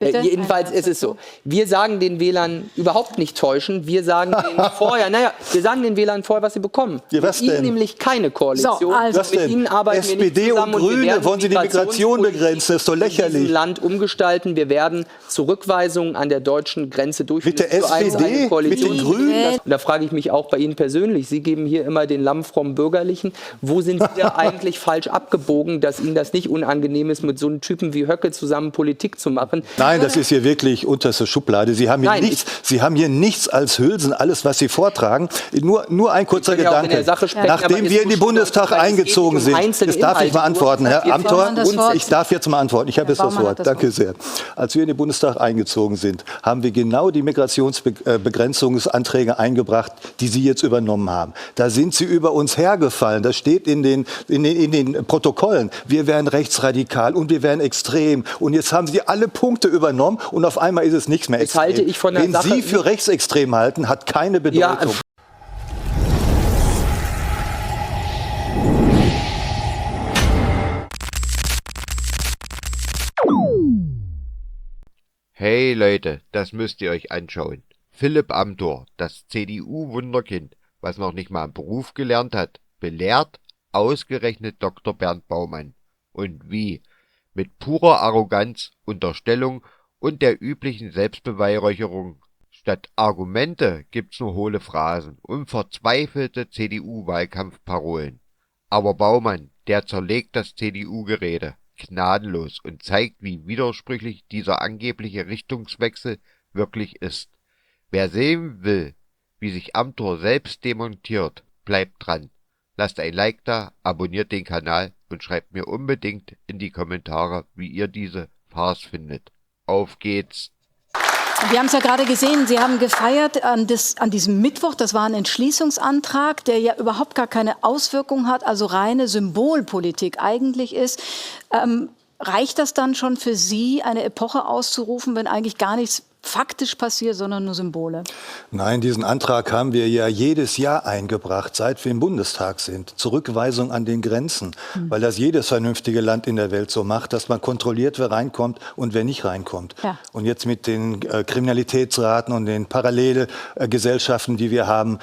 Bitte? Jedenfalls ist es so. Wir sagen den Wählern überhaupt nicht täuschen. Wir sagen denen vorher, wir sagen den Wählern vorher, was sie bekommen. Ja, was mit denn? ihnen nämlich keine Koalition. So, also. Was mit denn? ihnen arbeiten wir nicht SPD zusammen und Grüne, werden wollen Sie die Migration begrenzen? Das ist doch in lächerlich. diesem Land umgestalten. Wir werden Zurückweisungen an der deutschen Grenze durchführen. Mit der SPD? Mit den Grünen? Und da frage ich mich auch bei Ihnen persönlich. Sie geben hier immer den Lamm vom Bürgerlichen. Wo sind Sie da eigentlich falsch abgebogen, dass Ihnen das nicht unangenehm ist, mit so einem Typen wie Höcke zusammen Politik zu machen? Nein, das ist hier wirklich unterste Schublade. Sie haben hier nichts als Hülsen, alles, was Sie vortragen. Nur ein kurzer Gedanke. Nachdem wir in den Bundestag eingezogen sind, jetzt darf ich mal antworten, Herr Amthor, ich darf jetzt mal antworten. Ich habe jetzt das Wort. Danke sehr. Als wir in den Bundestag eingezogen sind, haben wir genau die Migrationsbegrenzungsanträge eingebracht, die Sie jetzt übernommen haben. Da sind Sie über uns hergefallen. Das steht in den Protokollen. Wir wären rechtsradikal und wir wären extrem. Und jetzt haben Sie alle Punkte übernommen und auf einmal ist es nichts mehr extrem. Halte ich von der Wen Sache Sie für rechtsextrem halten, hat keine Bedeutung. Hey Leute, das müsst ihr euch anschauen. Philipp Amthor, das CDU-Wunderkind, was noch nicht mal einen Beruf gelernt hat, belehrt ausgerechnet Dr. Bernd Baumann. Und wie? Mit purer Arroganz, Unterstellung und der üblichen Selbstbeweihräucherung. Statt Argumente gibt's nur hohle Phrasen und verzweifelte CDU-Wahlkampfparolen. Aber Baumann, der zerlegt das CDU-Gerede gnadenlos und zeigt, wie widersprüchlich dieser angebliche Richtungswechsel wirklich ist. Wer sehen will, wie sich Amthor selbst demontiert, bleibt dran. Lasst ein Like da, abonniert den Kanal und schreibt mir unbedingt in die Kommentare, wie ihr diese Farce findet. Auf geht's! Wir haben es ja gerade gesehen, Sie haben gefeiert an diesem Mittwoch. Das war ein Entschließungsantrag, der ja überhaupt gar keine Auswirkung hat, also reine Symbolpolitik eigentlich ist. Reicht das dann schon für Sie, eine Epoche auszurufen, wenn eigentlich gar nichts faktisch passiert, sondern nur Symbole? Nein, diesen Antrag haben wir ja jedes Jahr eingebracht, seit wir im Bundestag sind. Zurückweisung an den Grenzen, weil das jedes vernünftige Land in der Welt so macht, dass man kontrolliert, wer reinkommt und wer nicht reinkommt. Ja. Und jetzt mit den Kriminalitätsraten und den Parallelgesellschaften, die wir haben,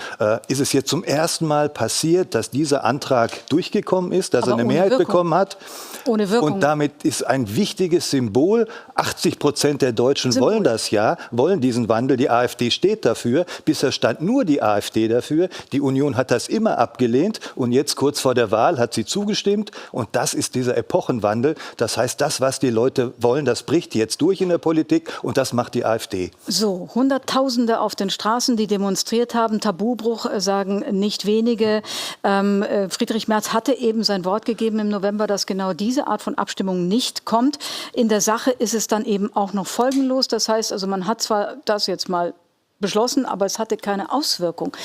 ist es jetzt zum ersten Mal passiert, dass dieser Antrag durchgekommen ist, dass er eine Mehrheit bekommen hat. Ohne Wirkung. Und damit ist ein wichtiges Symbol. 80% der Deutschen wollen das ja, wollen diesen Wandel. Die AfD steht dafür. Bisher stand nur die AfD dafür. Die Union hat das immer abgelehnt. Und jetzt kurz vor der Wahl hat sie zugestimmt. Und das ist dieser Epochenwandel. Das heißt, das, was die Leute wollen, das bricht jetzt durch in der Politik. Und das macht die AfD. So, Hunderttausende auf den Straßen, die demonstriert haben. Tabubruch, sagen nicht wenige. Friedrich Merz hatte eben sein Wort gegeben im November, dass genau diese Art von Abstimmung nicht kommt. In der Sache ist es dann eben auch noch folgenlos. Das heißt, also man hat zwar das jetzt mal beschlossen, aber es hatte keine Auswirkung.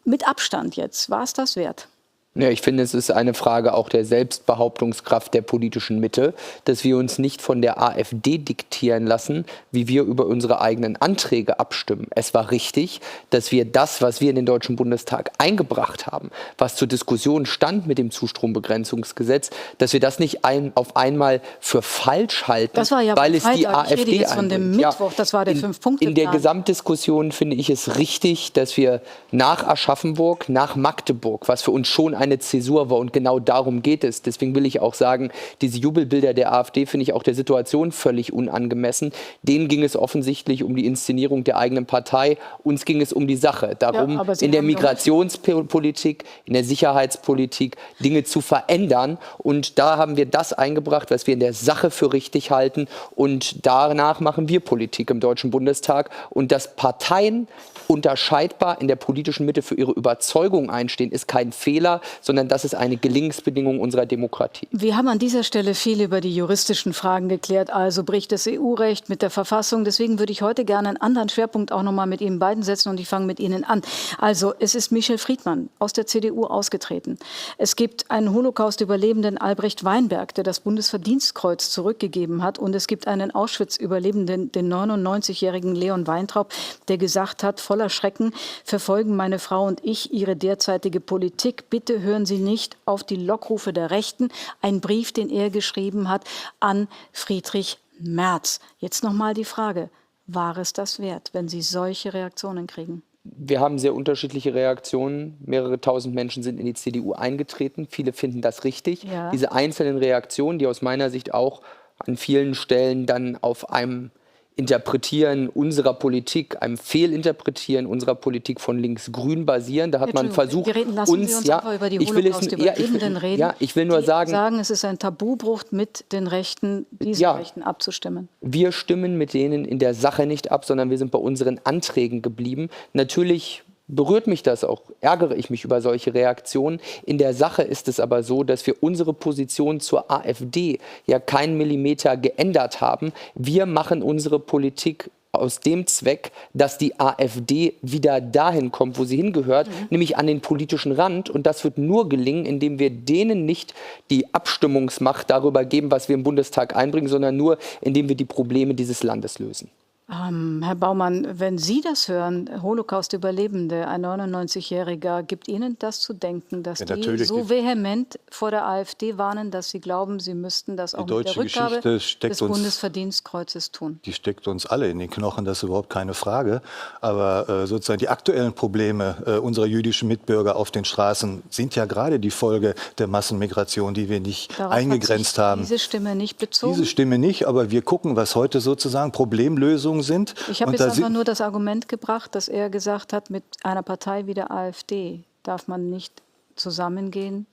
Mit Abstand jetzt, war es das wert? Ja, ich finde, es ist eine Frage auch der Selbstbehauptungskraft der politischen Mitte, dass wir uns nicht von der AfD diktieren lassen, wie wir über unsere eigenen Anträge abstimmen. Es war richtig, dass wir das, was wir in den Deutschen Bundestag eingebracht haben, was zur Diskussion stand mit dem Zustrombegrenzungsgesetz, dass wir das nicht auf einmal für falsch halten, das war ja weil es Freitag. die AfD ich rede jetzt von dem Mittwoch, das war der 5-Punkte-Plan. In der Gesamtdiskussion finde ich es richtig, dass wir nach Aschaffenburg, nach Magdeburg, was für uns schon eine Zäsur war und genau darum geht es. Deswegen will ich auch sagen, diese Jubelbilder der AfD finde ich auch der Situation völlig unangemessen. Denen ging es offensichtlich um die Inszenierung der eigenen Partei. Uns ging es um die Sache. Darum, in der Migrationspolitik, in der Sicherheitspolitik Dinge zu verändern. Und da haben wir das eingebracht, was wir in der Sache für richtig halten. Und danach machen wir Politik im Deutschen Bundestag. Und dass Parteien unterscheidbar in der politischen Mitte für ihre Überzeugung einstehen, ist kein Fehler, sondern das ist eine Gelingensbedingung unserer Demokratie. Wir haben an dieser Stelle viel über die juristischen Fragen geklärt, also bricht das EU-Recht mit der Verfassung. Deswegen würde ich heute gerne einen anderen Schwerpunkt auch noch mal mit Ihnen beiden setzen und ich fange mit Ihnen an. Also es ist Michel Friedmann aus der CDU ausgetreten. Es gibt einen Holocaust-Überlebenden Albrecht Weinberg, der das Bundesverdienstkreuz zurückgegeben hat, und es gibt einen Auschwitz-Überlebenden, den 99-jährigen Leon Weintraub, der gesagt hat, voller Schrecken verfolgen meine Frau und ich ihre derzeitige Politik. Bitte hören Sie nicht auf die Lockrufe der Rechten. Ein Brief, den er geschrieben hat an Friedrich März. Jetzt nochmal die Frage, war es das wert, wenn Sie solche Reaktionen kriegen? Wir haben sehr unterschiedliche Reaktionen. Mehrere tausend Menschen sind in die CDU eingetreten. Viele finden das richtig. Ja. Diese einzelnen Reaktionen, die aus meiner Sicht auch an vielen Stellen dann auf einem Interpretieren unserer Politik, einem Fehlinterpretieren unserer Politik von links-grün basieren. Da hat man versucht, über die Holocaust-Überlebenden reden. Ja, ich will nur sagen, es ist ein Tabubruch, mit den Rechten, diesen Rechten abzustimmen. Wir stimmen mit denen in der Sache nicht ab, sondern wir sind bei unseren Anträgen geblieben. Natürlich berührt mich das auch, ärgere ich mich über solche Reaktionen. In der Sache ist es aber so, dass wir unsere Position zur AfD ja keinen Millimeter geändert haben. Wir machen unsere Politik aus dem Zweck, dass die AfD wieder dahin kommt, wo sie hingehört, nämlich an den politischen Rand. Und das wird nur gelingen, indem wir denen nicht die Abstimmungsmacht darüber geben, was wir im Bundestag einbringen, sondern nur, indem wir die Probleme dieses Landes lösen. Herr Baumann, wenn Sie das hören, Holocaust-Überlebende, ein 99-Jähriger, gibt Ihnen das zu denken, dass die so vehement vor der AfD warnen, dass Sie glauben, Sie müssten das auch mit der Rückgabe des Bundesverdienstkreuzes tun? Die steckt uns alle in den Knochen, das ist überhaupt keine Frage. Aber sozusagen die aktuellen Probleme unserer jüdischen Mitbürger auf den Straßen sind ja gerade die Folge der Massenmigration, die wir nicht eingegrenzt haben. Diese Stimme nicht bezogen? Diese Stimme nicht, aber wir gucken, was heute sozusagen Problemlösungen sind. Ich habe jetzt einfach nur das Argument gebracht, dass er gesagt hat, mit einer Partei wie der AfD darf man nicht zusammengehen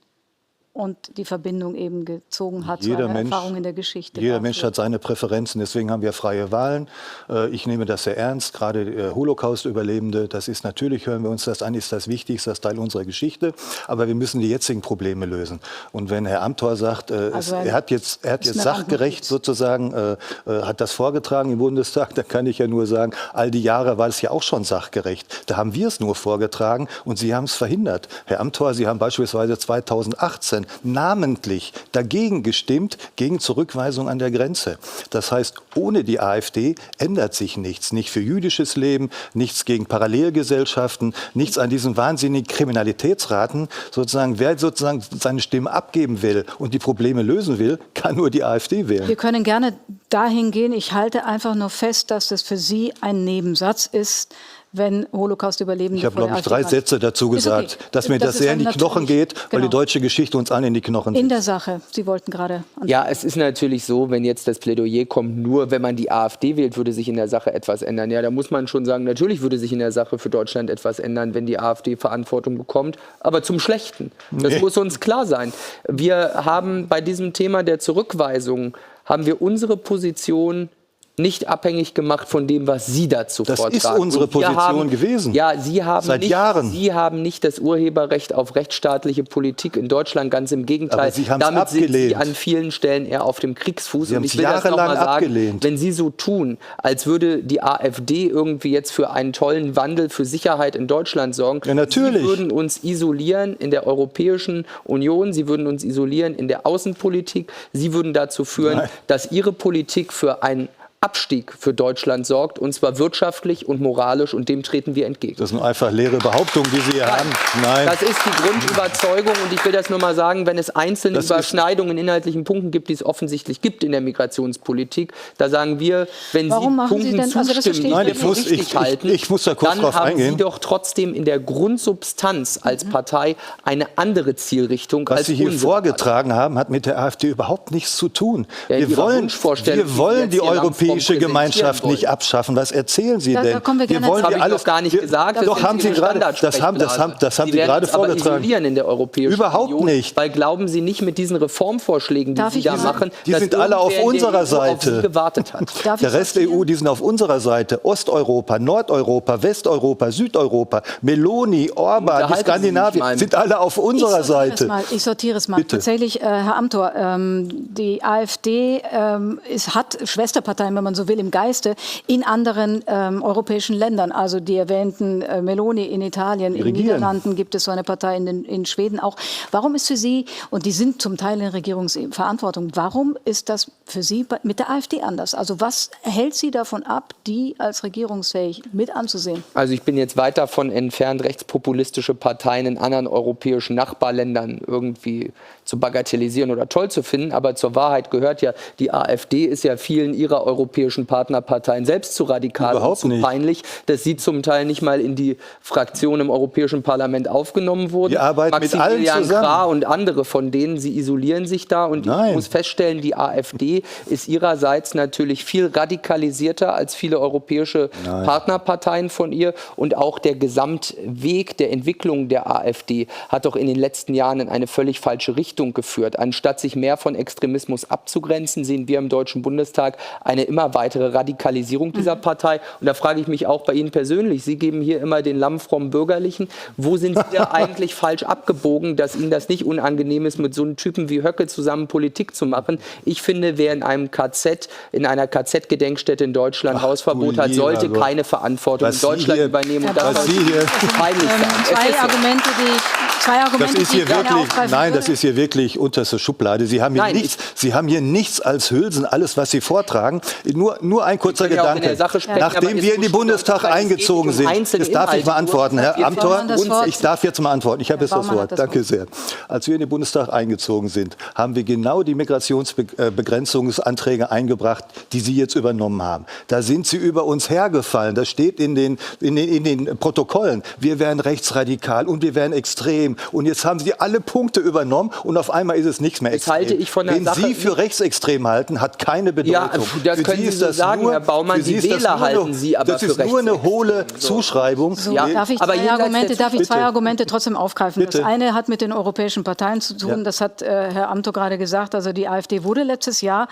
und die Verbindung eben gezogen hat zu einer Erfahrung in der Geschichte. Jeder Mensch hat seine Präferenzen, deswegen haben wir freie Wahlen. Ich nehme das sehr ernst, gerade Holocaust-Überlebende, das ist natürlich, hören wir uns das an, ist das wichtig, ist das Teil unserer Geschichte, aber wir müssen die jetzigen Probleme lösen. Und wenn Herr Amthor sagt, er hat jetzt sachgerecht sozusagen, hat das vorgetragen im Bundestag, dann kann ich ja nur sagen, all die Jahre war es ja auch schon sachgerecht. Da haben wir es nur vorgetragen und Sie haben es verhindert. Herr Amthor, Sie haben beispielsweise 2018 namentlich dagegen gestimmt, gegen Zurückweisung an der Grenze. Das heißt, ohne die AfD ändert sich nichts. Nicht für jüdisches Leben, nichts gegen Parallelgesellschaften, nichts an diesen wahnsinnigen Kriminalitätsraten. Sozusagen, wer sozusagen seine Stimme abgeben will und die Probleme lösen will, kann nur die AfD wählen. Wir können gerne dahin gehen. Ich halte einfach nur fest, dass das für Sie ein Nebensatz ist, wenn Holocaust-Überlebende. Ich habe, glaube ich, 3 Sätze dazu gesagt, dass mir das sehr in die Knochen geht, weil die deutsche Geschichte uns allen in die Knochen sitzt. In der Sache, Sie wollten gerade... Ja, es ist natürlich so, wenn jetzt das Plädoyer kommt, nur wenn man die AfD wählt, würde sich in der Sache etwas ändern. Ja, da muss man schon sagen, natürlich würde sich in der Sache für Deutschland etwas ändern, wenn die AfD Verantwortung bekommt, aber zum Schlechten. Das muss uns klar sein. Wir haben bei diesem Thema der Zurückweisung, haben wir unsere Position nicht abhängig gemacht von dem, was Sie dazu vortragen. Das ist unsere Position gewesen. Ja, Sie haben seit Jahren. Sie haben nicht das Urheberrecht auf rechtsstaatliche Politik in Deutschland, ganz im Gegenteil. Aber Sie haben es Damit abgelehnt. sind Sie an vielen Stellen eher auf dem Kriegsfuß. Sie haben und ich es will das noch mal sagen, abgelehnt. wenn Sie so tun, als würde die AfD irgendwie jetzt für einen tollen Wandel für Sicherheit in Deutschland sorgen. Ja, natürlich. Sie würden uns isolieren in der Europäischen Union, Sie würden uns isolieren in der Außenpolitik, Sie würden dazu führen, dass Ihre Politik für einen Abstieg für Deutschland sorgt, und zwar wirtschaftlich und moralisch, und dem treten wir entgegen. Das sind einfach leere Behauptungen, die Sie hier haben. Nein. Das ist die Grundüberzeugung, und ich will das nur mal sagen, wenn es einzelne Überschneidungen in inhaltlichen Punkten gibt, die es offensichtlich gibt in der Migrationspolitik, da sagen wir, wenn Sie Punkten zustimmen, die für richtig halten, ich muss da kurz dann drauf haben eingehen. Sie doch trotzdem in der Grundsubstanz als Partei eine andere Zielrichtung als Was Sie hier unsere vorgetragen haben, hat mit der AfD überhaupt nichts zu tun. Ja, wir wollen die europäische Gemeinschaft nicht abschaffen. Was erzählen Sie denn? Da kommen wir gerne das habe ich doch gar nicht gesagt. Doch, haben Sie gerade, das haben Sie gerade vorgetragen. Isolieren in der Europäischen Überhaupt Union, nicht. Weil glauben Sie nicht mit diesen Reformvorschlägen, die Sie da machen, die sind alle auf unserer Seite. Auf Sie gewartet hat. Der Rest der EU, die sind auf unserer Seite. Osteuropa, Nordeuropa, Westeuropa, Südeuropa, Meloni, Orban, die Skandinavier sind alle auf unserer Seite. Ich sortiere es mal. Bitte. Tatsächlich, Herr Amthor, die AfD hat Schwesterparteien, wenn man so will, im Geiste in anderen europäischen Ländern. Also die erwähnten Meloni in Italien, in den Niederlanden gibt es so eine Partei, in Schweden auch. Warum ist für Sie, und die sind zum Teil in Regierungsverantwortung, warum ist das für Sie mit der AfD anders? Also was hält Sie davon ab, die als regierungsfähig mit anzusehen? Also ich bin jetzt weit davon entfernt, rechtspopulistische Parteien in anderen europäischen Nachbarländern irgendwie zu bagatellisieren oder toll zu finden. Aber zur Wahrheit gehört ja, die AfD ist ja vielen ihrer europäischen Partnerparteien selbst zu radikal und zu peinlich, dass sie zum Teil nicht mal in die Fraktion im Europäischen Parlament aufgenommen wurden. Die arbeiten mit allen zusammen. Krah und andere von denen, sie isolieren sich da. Und ich muss feststellen, die AfD ist ihrerseits natürlich viel radikalisierter als viele europäische Partnerparteien von ihr. Und auch der Gesamtweg der Entwicklung der AfD hat doch in den letzten Jahren in eine völlig falsche Richtung geführt. Anstatt sich mehr von Extremismus abzugrenzen, sehen wir im Deutschen Bundestag eine immer weitere Radikalisierung dieser Partei. Und da frage ich mich auch bei Ihnen persönlich, Sie geben hier immer den lammfrommen Bürgerlichen. Wo sind Sie da eigentlich falsch abgebogen, dass Ihnen das nicht unangenehm ist, mit so einem Typen wie Höcke zusammen Politik zu machen? Ich finde, wer in einem KZ, in einer KZ-Gedenkstätte in Deutschland Hausverbot hat, sollte keine Verantwortung in Deutschland übernehmen. Und das ist peinlich. Zwei Argumente, das ist hier wirklich unterste Schublade. Sie haben hier nichts als Hülsen, alles, was Sie vortragen. Nur ein kurzer Gedanke. Nachdem wir in den Bundestag eingezogen sind, das darf ich mal antworten, Herr Amthor, ich darf jetzt mal antworten. Ich habe jetzt das Wort. Danke sehr. Als wir in den Bundestag eingezogen sind, haben wir genau die Migrationsbegrenzungsanträge eingebracht, die Sie jetzt übernommen haben. Da sind Sie über uns hergefallen. Das steht in den Protokollen. Wir wären rechtsradikal und wir wären extrem. Und jetzt haben Sie alle Punkte übernommen und auf einmal ist es nichts mehr extrem. Wen Sie für rechtsextrem halten, hat keine Bedeutung. Ja, das können Sie so sagen, Herr Baumann. Die Wähler halten Sie aber für rechtsextrem. Das ist nur eine hohle Zuschreibung. Darf ich zwei Argumente trotzdem aufgreifen? Bitte. Das eine hat mit den europäischen Parteien zu tun. Das hat Herr Amthor gerade gesagt. Also die AfD wurde letztes Jahr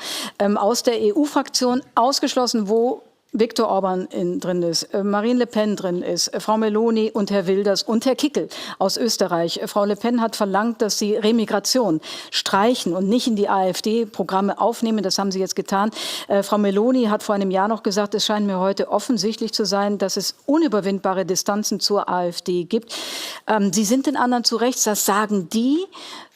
aus der EU-Fraktion ausgeschlossen, wo Viktor Orban drin ist, Marine Le Pen drin ist, Frau Meloni und Herr Wilders und Herr Kickl aus Österreich. Frau Le Pen hat verlangt, dass sie Remigration streichen und nicht in die AfD-Programme aufnehmen. Das haben sie jetzt getan. Frau Meloni hat vor einem Jahr noch gesagt, es scheint mir heute offensichtlich zu sein, dass es unüberwindbare Distanzen zur AfD gibt. Sie sind den anderen zu rechts, das sagen die.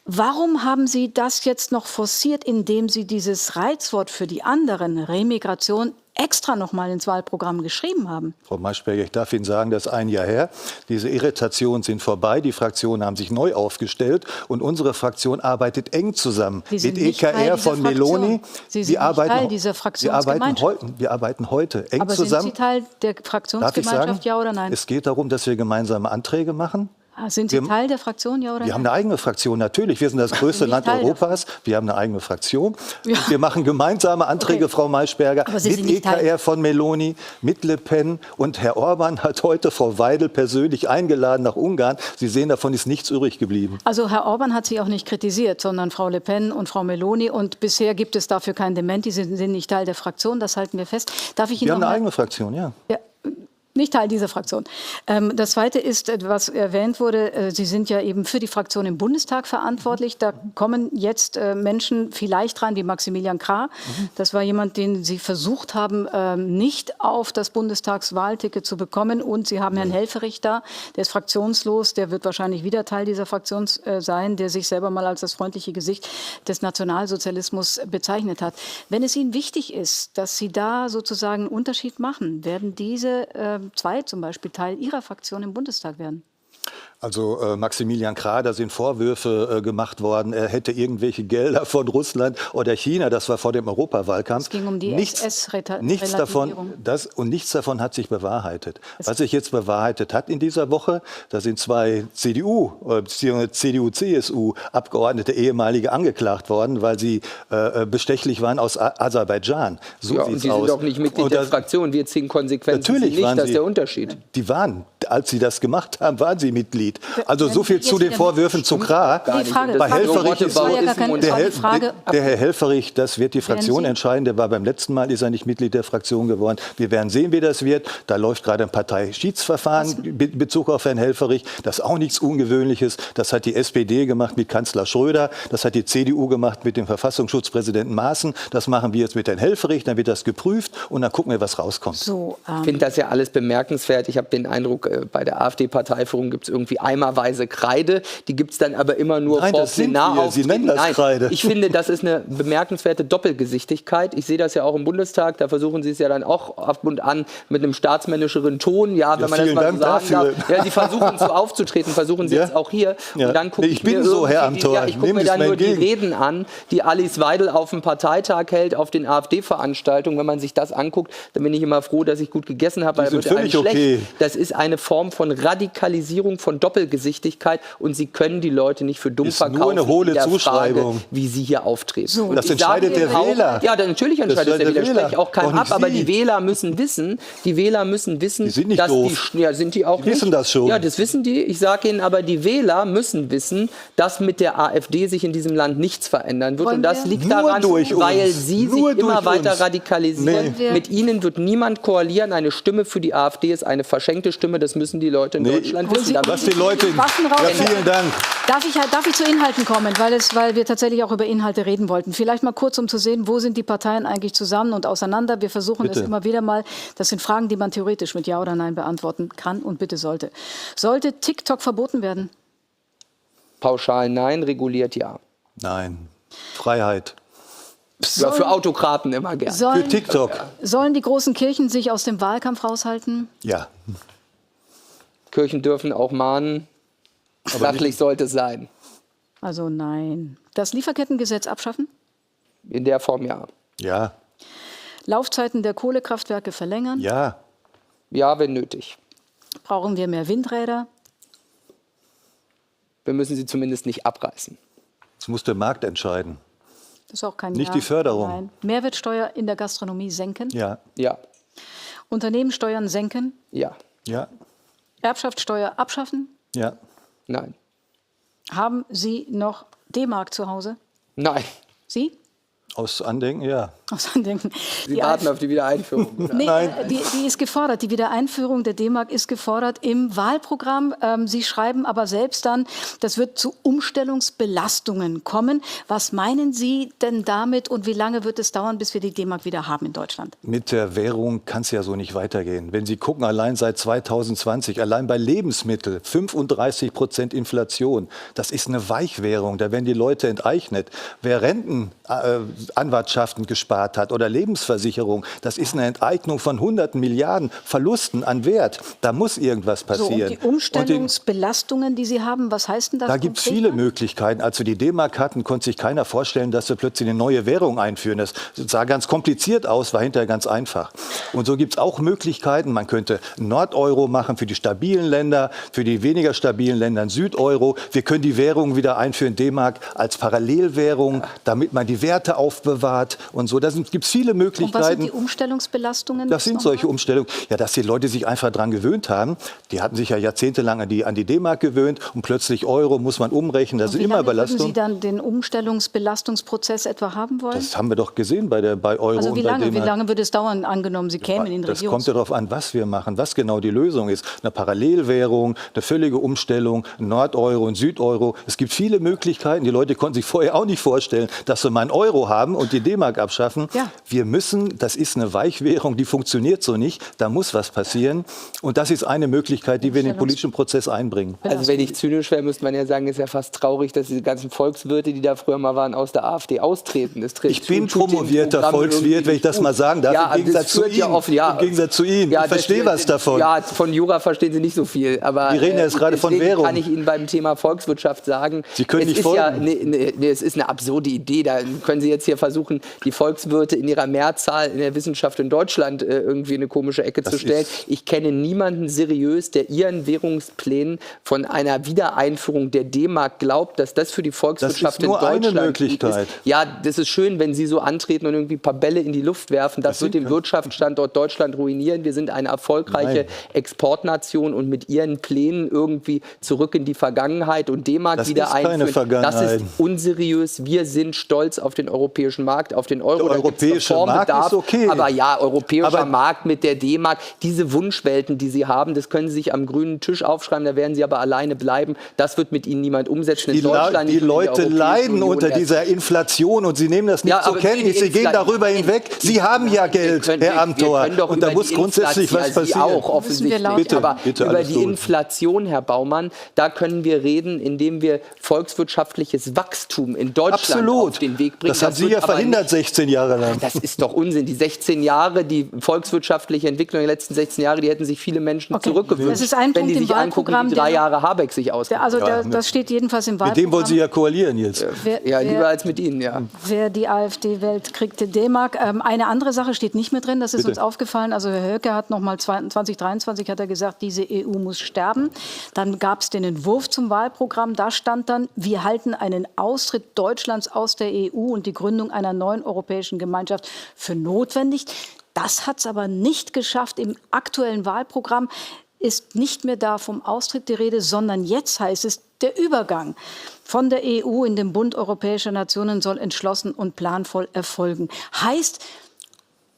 Warum haben Sie das jetzt noch forciert, indem Sie dieses Reizwort für die anderen, Remigration, extra noch mal ins Wahlprogramm geschrieben haben? Frau Maischberger, ich darf Ihnen sagen, das ist ein Jahr her. Diese Irritationen sind vorbei. Die Fraktionen haben sich neu aufgestellt und unsere Fraktion arbeitet eng zusammen mit EKR von Meloni. Sie sind nicht Teil dieser Fraktionsgemeinschaft. Wir arbeiten heute eng zusammen. Aber sind Sie Teil der Fraktionsgemeinschaft, ja oder nein? Es geht darum, dass wir gemeinsame Anträge machen. Sind Sie Teil der Fraktion, ja oder nein? Wir haben eine eigene Fraktion, natürlich. Wir sind das größte Land Europas. Wir haben eine eigene Fraktion. Ja. Wir machen gemeinsame Anträge, Frau Maischberger, mit EKR von Meloni, mit Le Pen. Und Herr Orban hat heute Frau Weidel persönlich eingeladen nach Ungarn. Sie sehen, davon ist nichts übrig geblieben. Also Herr Orban hat Sie auch nicht kritisiert, sondern Frau Le Pen und Frau Meloni. Und bisher gibt es dafür kein Dementi. Sie sind nicht Teil der Fraktion, das halten wir fest. Darf ich Ihnen wir haben eine eigene Fraktion, ja. Nicht Teil dieser Fraktion. Das Zweite ist, was erwähnt wurde, Sie sind ja eben für die Fraktion im Bundestag verantwortlich. Da kommen jetzt Menschen vielleicht rein, wie Maximilian Krah. Das war jemand, den Sie versucht haben, nicht auf das Bundestagswahlticket zu bekommen. Und Sie haben Herrn Helfferich da, der ist fraktionslos, der wird wahrscheinlich wieder Teil dieser Fraktion sein, der sich selber mal als das freundliche Gesicht des Nationalsozialismus bezeichnet hat. Wenn es Ihnen wichtig ist, dass Sie da sozusagen einen Unterschied machen, werden diese zwei zum Beispiel Teil Ihrer Fraktion im Bundestag werden? Also Maximilian Krah, da sind Vorwürfe gemacht worden, er hätte irgendwelche Gelder von Russland oder China, das war vor dem Europawahlkampf. Es ging um die nichts davon hat sich bewahrheitet. Was sich jetzt bewahrheitet hat in dieser Woche, da sind zwei CDU-CSU-Abgeordnete, ehemalige, angeklagt worden, weil sie bestechlich waren aus Aserbaidschan. So ja, und Sie sind doch nicht Mitglied der Fraktion, wir ziehen Konsequenzen. Natürlich nicht, das ist der Unterschied. Die waren, als sie das gemacht haben, waren sie Mitglied. Mitglied. Also so viel zu den Vorwürfen zu Krah. Bei Helfferich ist der Herr Helfferich, das wird die Fraktion entscheiden. Der war beim letzten Mal, ist er nicht Mitglied der Fraktion geworden. Wir werden sehen, wie das wird. Da läuft gerade ein Parteischiedsverfahren in Bezug auf Herrn Helfferich. Das ist auch nichts Ungewöhnliches. Das hat die SPD gemacht mit Kanzler Schröder. Das hat die CDU gemacht mit dem Verfassungsschutzpräsidenten Maaßen. Das machen wir jetzt mit Herrn Helfferich. Dann wird das geprüft und dann gucken wir, was rauskommt. So, ich finde das ja alles bemerkenswert. Ich habe den Eindruck, bei der AfD-Parteiführung gibt es irgendwie eimerweise Kreide. Die gibt es dann aber immer nur vor Plenarauftritten. Sie nennen das Kreide. Ich finde, das ist eine bemerkenswerte Doppelgesichtigkeit. Ich sehe das ja auch im Bundestag. Da versuchen Sie es ja dann auch ab und an mit einem staatsmännischeren Ton. Ja, wenn man das mal so sagen darf. Ja, Sie versuchen so aufzutreten, versuchen Sie jetzt auch hier. Ja. Und dann gucke ich mir dann nur die Reden an, die Alice Weidel auf dem Parteitag hält, auf den AfD-Veranstaltungen. Wenn man sich das anguckt, dann bin ich immer froh, dass ich gut gegessen habe. Die sind völlig okay. Das ist eine Form von Radikalisierung, von Doppelgesichtigkeit und Sie können die Leute nicht für dumm verkaufen. Nur eine hohle Zuschreibung, Frage, wie Sie hier auftreten. So, und das entscheidet der Wähler. Ja, natürlich entscheidet der Wähler. Spreche ich auch keinen ab, aber die Wähler müssen wissen, die sind nicht doof. Sind die auch die wissen das schon. Ja, das wissen die. Ich sage Ihnen aber, die Wähler müssen wissen, dass mit der AfD sich in diesem Land nichts verändern wird. Und das liegt daran, weil Sie sich immer weiter radikalisieren. Nee. Mit Ihnen wird niemand koalieren. Eine Stimme für die AfD ist eine verschenkte Stimme. Das müssen die Leute in Deutschland wissen. Was die Leute... vielen Dank. Darf ich zu Inhalten kommen, weil wir tatsächlich auch über Inhalte reden wollten. Vielleicht mal kurz, um zu sehen, wo sind die Parteien eigentlich zusammen und auseinander. Wir versuchen es immer wieder mal. Das sind Fragen, die man theoretisch mit Ja oder Nein beantworten kann und bitte sollte. Sollte TikTok verboten werden? Pauschal nein, reguliert ja. Nein. Freiheit. Ja, für Autokraten immer gerne. Für TikTok. Sollen die großen Kirchen sich aus dem Wahlkampf raushalten? Ja. Kirchen dürfen auch mahnen. Sachlich sollte es sein. Also nein. Das Lieferkettengesetz abschaffen? In der Form ja. Ja. Laufzeiten der Kohlekraftwerke verlängern? Ja. Ja, wenn nötig. Brauchen wir mehr Windräder? Wir müssen sie zumindest nicht abreißen. Das muss der Markt entscheiden. Das ist auch kein Nicht die Förderung. Nein. Mehrwertsteuer in der Gastronomie senken? Ja. Ja. Unternehmenssteuern senken? Ja. Ja. Erbschaftssteuer abschaffen? Ja. Nein. Haben Sie noch D-Mark zu Hause? Nein. Sie? Aus Andenken, ja. Aus Andenken. Sie warten auf die Wiedereinführung. Nee, Nein. Die ist gefordert. Die Wiedereinführung der D-Mark ist gefordert im Wahlprogramm. Sie schreiben aber selbst dann, das wird zu Umstellungsbelastungen kommen. Was meinen Sie denn damit und wie lange wird es dauern, bis wir die D-Mark wieder haben in Deutschland? Mit der Währung kann es ja so nicht weitergehen. Wenn Sie gucken, allein seit 2020, allein bei Lebensmitteln 35% Inflation. Das ist eine Weichwährung. Da werden die Leute enteignet. Wer Anwartschaften gespart hat oder Lebensversicherung, das ist eine Enteignung von hunderten Milliarden Verlusten an Wert. Da muss irgendwas passieren. So, und die Umstellungsbelastungen, die Sie haben, was heißt denn das? Da gibt es viele Möglichkeiten. Als wir die D-Mark hatten, konnte sich keiner vorstellen, dass wir plötzlich eine neue Währung einführen. Das sah ganz kompliziert aus, war hinterher ganz einfach. Und so gibt es auch Möglichkeiten. Man könnte Nordeuro machen für die stabilen Länder, für die weniger stabilen Länder Südeuro. Wir können die Währung wieder einführen, D-Mark als Parallelwährung, damit man die Werte aufbewahrt und so. Da gibt es viele Möglichkeiten. Und was sind die Umstellungsbelastungen? Das sind solche Umstellungen. Ja, dass die Leute sich einfach daran gewöhnt haben. Die hatten sich ja jahrzehntelang an die D-Mark gewöhnt und plötzlich Euro muss man umrechnen. Das sind immer Belastungen. Würden Sie dann den Umstellungsbelastungsprozess etwa haben wollen? Das haben wir doch gesehen bei Euro also und bei D-Mark. Wie lange würde es dauern, angenommen, Sie kämen in den Das kommt ja darauf an, was wir machen, was genau die Lösung ist. Eine Parallelwährung, eine völlige Umstellung, Nordeuro und Südeuro. Es gibt viele Möglichkeiten. Die Leute konnten sich vorher auch nicht vorstellen, dass wir mal einen Euro haben und die D-Mark abschaffen. Ja. Wir müssen, das ist eine Weichwährung, die funktioniert so nicht. Da muss was passieren. Und das ist eine Möglichkeit, die wir in den politischen Prozess einbringen. Also wenn ich zynisch wäre, müsste man ja sagen, ist ja fast traurig, dass diese ganzen Volkswirte, die da früher mal waren, aus der AfD austreten. Ich bin promovierter Volkswirt, wenn ich das mal sagen darf, ja, im Gegensatz zu Ihnen. Im Gegensatz zu Ihnen. Ja, ich verstehe was davon. Ja, von Jura verstehen Sie nicht so viel. Aber wir reden jetzt gerade von Währung. Kann ich Ihnen beim Thema Volkswirtschaft sagen, Sie können nicht folgen. Es ist eine absurde Idee. Da können Sie jetzt hier hier versuchen, die Volkswirte in ihrer Mehrzahl in der Wissenschaft in Deutschland irgendwie in eine komische Ecke zu stellen. Ich kenne niemanden seriös, der ihren Währungsplänen von einer Wiedereinführung der D-Mark glaubt, dass das für die Volkswirtschaft in Deutschland eine Möglichkeit ist. Ja, das ist schön, wenn Sie so antreten und irgendwie ein paar Bälle in die Luft werfen. Das wird den Wirtschaftsstandort Deutschland ruinieren. Wir sind eine erfolgreiche Exportnation und mit Ihren Plänen irgendwie zurück in die Vergangenheit und D-Mark wieder einführen. Das ist unseriös. Wir sind stolz auf den europäischen Markt, auf den Euro. Der europäische Markt ist okay. Aber ja, europäischer Markt mit der D-Mark, diese Wunschwelten, die Sie haben, das können Sie sich am grünen Tisch aufschreiben, da werden Sie aber alleine bleiben. Das wird mit Ihnen niemand umsetzen. Die Leute leiden unter dieser Inflation und Sie nehmen das nicht zur Kenntnis. Sie gehen darüber hinweg. Sie haben ja Geld, Herr Amthor. Und da muss grundsätzlich was passieren. Auch offensichtlich. Aber über die Inflation, Herr Baumann, da können wir reden, indem wir volkswirtschaftliches Wachstum in Deutschland auf den Weg bringen. Das haben Sie ja verhindert 16 Jahre lang. Das ist doch Unsinn. Die 16 Jahre, die volkswirtschaftliche Entwicklung der letzten 16 Jahre, die hätten sich viele Menschen zurückgewünscht, das ist ein wenn Punkt die sich angucken, wie die 3 Jahre Habeck sich ausgeht. Also das steht jedenfalls im Wahlprogramm. Mit dem wollen Sie ja koalieren jetzt. Lieber als mit Ihnen, ja. Wer die AfD wählt, kriegt die D-Mark. Eine andere Sache steht nicht mehr drin, das ist uns aufgefallen. Also Herr Höcke hat nochmal 2023 hat er gesagt, diese EU muss sterben. Dann gab es den Entwurf zum Wahlprogramm. Da stand dann, wir halten einen Austritt Deutschlands aus der EU und die Gründung einer neuen europäischen Gemeinschaft für notwendig. Das hat es aber nicht geschafft. Im aktuellen Wahlprogramm ist nicht mehr da vom Austritt die Rede, sondern jetzt heißt es, der Übergang von der EU in den Bund europäischer Nationen soll entschlossen und planvoll erfolgen. Heißt,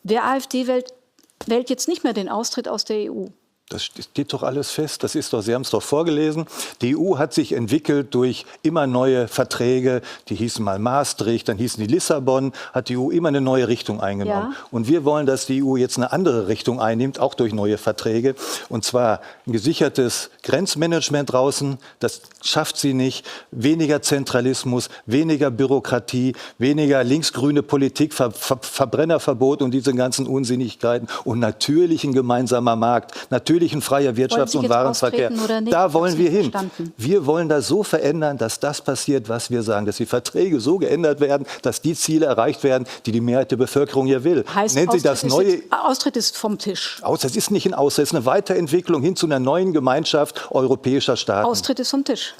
wer AfD wählt jetzt nicht mehr den Austritt aus der EU. Das steht doch alles fest. Das ist doch, Sie haben es doch vorgelesen. Die EU hat sich entwickelt durch immer neue Verträge. Die hießen mal Maastricht, dann hießen die Lissabon. Hat die EU immer eine neue Richtung eingenommen. Ja. Und wir wollen, dass die EU jetzt eine andere Richtung einnimmt, auch durch neue Verträge. Und zwar ein gesichertes Grenzmanagement draußen. Das schafft sie nicht. Weniger Zentralismus, weniger Bürokratie, weniger linksgrüne Politik, Verbrennerverbot und diese ganzen Unsinnigkeiten. Und natürlich ein gemeinsamer Markt. Natürlich ein freier Wirtschafts- und Warenverkehr. Da wollen wir hin. Wir wollen das so verändern, dass das passiert, was wir sagen. Dass die Verträge so geändert werden, dass die Ziele erreicht werden, die die Mehrheit der Bevölkerung hier will. Heißt, Nennt Sie das neue Austritt ist vom Tisch. Das ist nicht ein Austritt, es ist eine Weiterentwicklung hin zu einer neuen Gemeinschaft europäischer Staaten. Austritt ist vom Tisch.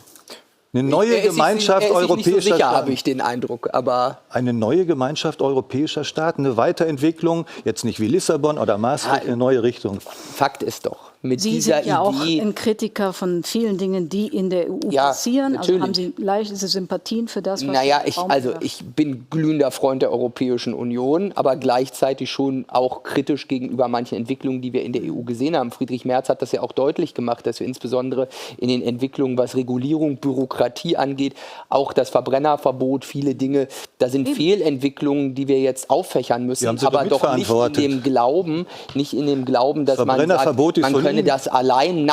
Eine neue Gemeinschaft europäischer Staaten. Staaten. Habe ich den Eindruck, aber eine neue Gemeinschaft europäischer Staaten, eine Weiterentwicklung, jetzt nicht wie Lissabon oder Maastricht, eine neue Richtung. Fakt ist doch, mit Sie dieser sind ja auch Idee, ein Kritiker von vielen Dingen, die in der EU passieren. Also haben Sie leichte Sympathien für das, was ich bin glühender Freund der Europäischen Union, aber gleichzeitig schon auch kritisch gegenüber manchen Entwicklungen, die wir in der EU gesehen haben. Friedrich Merz hat das ja auch deutlich gemacht, dass wir insbesondere in den Entwicklungen, was Regulierung, Bürokratie angeht, auch das Verbrennerverbot, viele Dinge, da sind Fehlentwicklungen, die wir jetzt auffächern müssen, aber doch nicht in dem Glauben, dass man sagt, man könne das alleine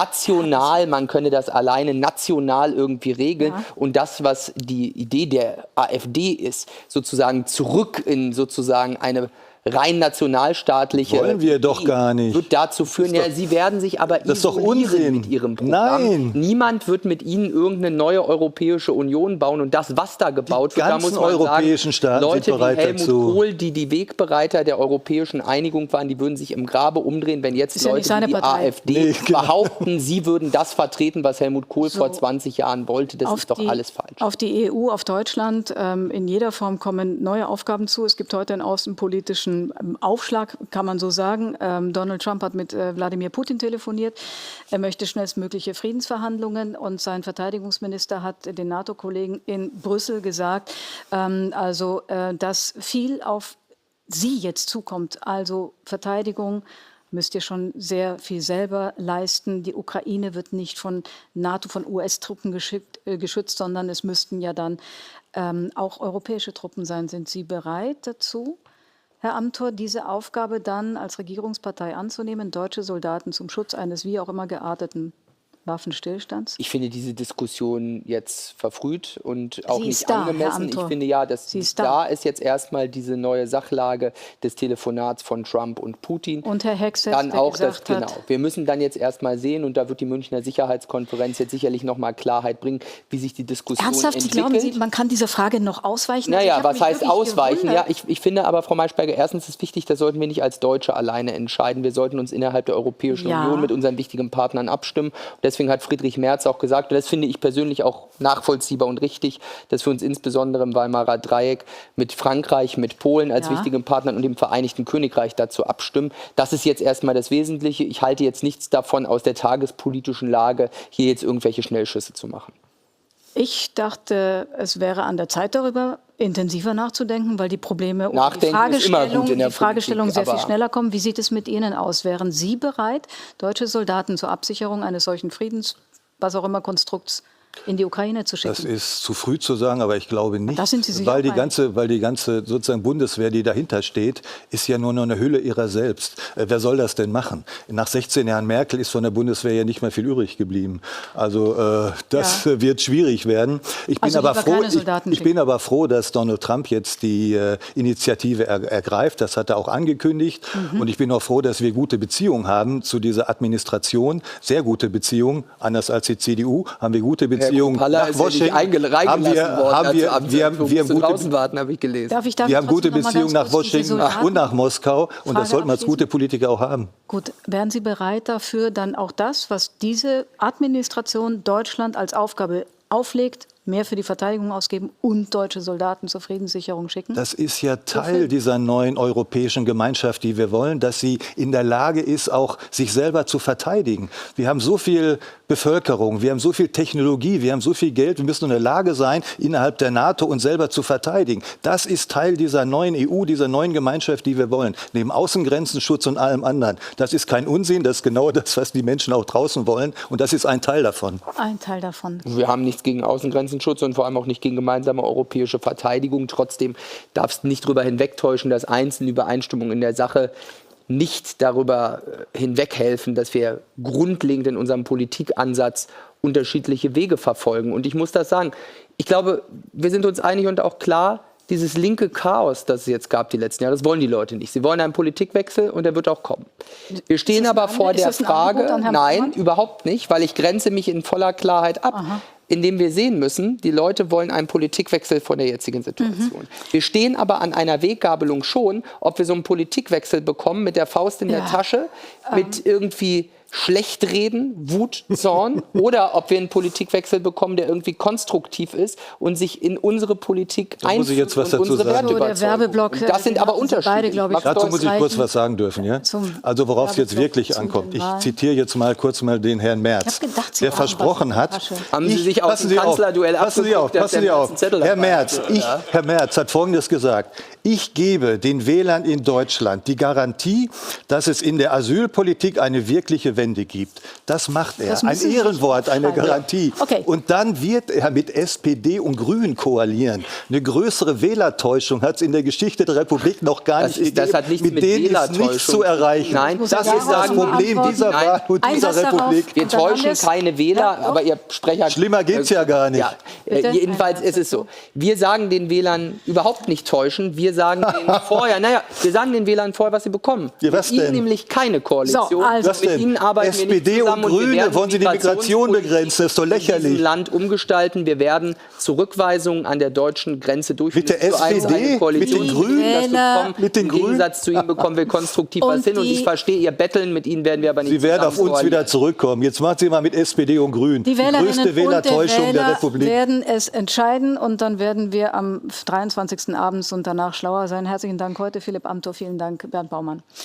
national irgendwie regeln und das, was die Idee der AfD ist, sozusagen zurück in sozusagen eine rein nationalstaatliche wollen wir doch gar nicht. Wird dazu führen, Sie werden sich aber isolieren mit Ihrem Programm. Nein. Niemand wird mit Ihnen irgendeine neue Europäische Union bauen und das, was da gebaut wird, da muss man europäischen sagen, Staaten Leute wie Helmut Kohl, die Wegbereiter der europäischen Einigung waren, die würden sich im Grabe umdrehen, wenn jetzt Leute wie die AfD behaupten, sie würden das vertreten, was Helmut Kohl vor 20 Jahren wollte. Das ist doch alles falsch. Auf die EU, auf Deutschland, in jeder Form kommen neue Aufgaben zu. Es gibt heute einen außenpolitischen Aufschlag, kann man so sagen. Donald Trump hat mit Wladimir Putin telefoniert. Er möchte schnellstmögliche Friedensverhandlungen und sein Verteidigungsminister hat den NATO-Kollegen in Brüssel gesagt, dass viel auf Sie jetzt zukommt. Also Verteidigung müsst ihr schon sehr viel selber leisten. Die Ukraine wird nicht von NATO, von US-Truppen geschützt, sondern es müssten ja dann auch europäische Truppen sein. Sind Sie bereit dazu, Herr Amthor, diese Aufgabe dann als Regierungspartei anzunehmen, deutsche Soldaten zum Schutz eines wie auch immer gearteten Waffenstillstands? Ich finde diese Diskussion jetzt verfrüht und auch nicht da, angemessen. Ich finde ja, dass da ist jetzt erstmal diese neue Sachlage des Telefonats von Trump und Putin. Und Herr Hegseth, dann auch der das, genau. Wir müssen dann jetzt erstmal sehen, und da wird die Münchner Sicherheitskonferenz jetzt sicherlich nochmal Klarheit bringen, wie sich die Diskussion entwickelt. Glauben Sie, man kann dieser Frage noch ausweichen? Naja, also was heißt ausweichen? Ja, ich finde aber, Frau Maischberger, erstens ist wichtig, das sollten wir nicht als Deutsche alleine entscheiden. Wir sollten uns innerhalb der Europäischen Union mit unseren wichtigen Partnern abstimmen. Und deswegen hat Friedrich Merz auch gesagt, und das finde ich persönlich auch nachvollziehbar und richtig, dass wir uns insbesondere im Weimarer Dreieck mit Frankreich, mit Polen als wichtigen Partnern und dem Vereinigten Königreich dazu abstimmen. Das ist jetzt erstmal das Wesentliche. Ich halte jetzt nichts davon, aus der tagespolitischen Lage hier jetzt irgendwelche Schnellschüsse zu machen. Ich dachte, es wäre an der Zeit, darüber intensiver nachzudenken, weil die Probleme und die Fragestellung sehr viel schneller kommen. Wie sieht es mit Ihnen aus? Wären Sie bereit, deutsche Soldaten zur Absicherung eines solchen Friedens, was auch immer, Konstrukts in die Ukraine zu schicken? Das ist zu früh zu sagen, aber ich glaube nicht, das sind Sie sicher weil die ganze sozusagen Bundeswehr, die dahinter steht, ist ja nur noch eine Hülle ihrer selbst. Wer soll das denn machen? Nach 16 Jahren Merkel ist von der Bundeswehr ja nicht mehr viel übrig geblieben. Also das wird schwierig werden. Ich bin aber froh, dass Donald Trump jetzt die Initiative ergreift. Das hat er auch angekündigt. Und ich bin auch froh, dass wir gute Beziehungen haben zu dieser Administration. Sehr gute Beziehungen. Anders als die CDU haben wir gute Beziehungen. Nach Washington wir haben gute Beziehungen nach Washington und nach Moskau, und das sollten wir als gute Politiker auch haben. Gut, wären Sie bereit dafür, dann auch das, was diese Administration Deutschland als Aufgabe auflegt, mehr für die Verteidigung ausgeben und deutsche Soldaten zur Friedenssicherung schicken? Das ist ja Teil dieser neuen europäischen Gemeinschaft, die wir wollen, dass sie in der Lage ist, auch sich selber zu verteidigen. Wir haben so viel Bevölkerung, wir haben so viel Technologie, wir haben so viel Geld, wir müssen in der Lage sein, innerhalb der NATO uns selber zu verteidigen. Das ist Teil dieser neuen EU, dieser neuen Gemeinschaft, die wir wollen. Neben Außengrenzenschutz und allem anderen. Das ist kein Unsinn, das ist genau das, was die Menschen auch draußen wollen, und das ist ein Teil davon. Ein Teil davon. Wir haben nichts gegen Außengrenzenschutz und vor allem auch nicht gegen gemeinsame europäische Verteidigung. Trotzdem darfst du nicht darüber hinwegtäuschen, dass einzelne Übereinstimmungen in der Sache nicht darüber hinweghelfen, dass wir grundlegend in unserem Politikansatz unterschiedliche Wege verfolgen. Und ich muss das sagen, ich glaube, wir sind uns einig und auch klar, dieses linke Chaos, das es jetzt gab die letzten Jahre, das wollen die Leute nicht. Sie wollen einen Politikwechsel, und der wird auch kommen. Wir stehen aber vor der Frage, nein, überhaupt nicht, weil ich grenze mich in voller Klarheit ab. Indem wir sehen müssen, die Leute wollen einen Politikwechsel von der jetzigen Situation. Wir stehen aber an einer Weggabelung schon, ob wir so einen Politikwechsel bekommen mit der Faust in der Tasche, mit irgendwie Schlechtreden, Wut, Zorn, oder ob wir einen Politikwechsel bekommen, der irgendwie konstruktiv ist und sich in unsere Politik einfügt und unsere Werte überzeugt. Das sind aber Unterschiede. Dazu muss ich kurz was sagen dürfen. Ja? Also worauf es jetzt wirklich ankommt. Ich zitiere jetzt mal kurz den Herrn Merz, der versprochen hat, haben Sie sich aus dem Kanzlerduell abgeguckt, passen Sie auf. Herr Merz hat Folgendes gesagt: Ich gebe den Wählern in Deutschland die Garantie, dass es in der Asylpolitik eine wirkliche Wende gibt. Das macht er. Ein Ehrenwort, eine Garantie. Okay. Und dann wird er mit SPD und Grünen koalieren. Eine größere Wählertäuschung hat es in der Geschichte der Republik noch gar nicht gegeben. Das hat nichts mit denen ist nichts zu erreichen. Nein, das ist das Problem dieser Wahl und dieser Republik. Wir täuschen keine Wähler, aber Ihr Sprecher... Schlimmer geht es ja gar nicht. Ja, jedenfalls ist es so. Wir sagen den Wählern überhaupt nicht täuschen. Wir sagen denen vorher, wir sagen den Wählern vorher, was sie bekommen. Ja, was mit ihnen nämlich keine Koalition. So, also. Mit ihnen arbeiten SPD wir nicht und Grüne, wollen Sie die Migration begrenzen? Das ist doch lächerlich. In diesem Land umgestalten. Wir werden Zurückweisungen an der deutschen Grenze durchführen. Mit der SPD? Mit den Grünen? Im Gegensatz zu Ihnen bekommen wir konstruktiv was hin. Und ich verstehe Ihr Betteln, mit Ihnen werden wir aber nicht Sie werden auf uns wieder zurückkommen. Jetzt machen Sie mal mit SPD und Grünen. Die größte Wählertäuschung der Republik. Werden es entscheiden, und dann werden wir am 23. abends und danach schlauer sein. Herzlichen Dank heute, Philipp Amthor. Vielen Dank, Bernd Baumann.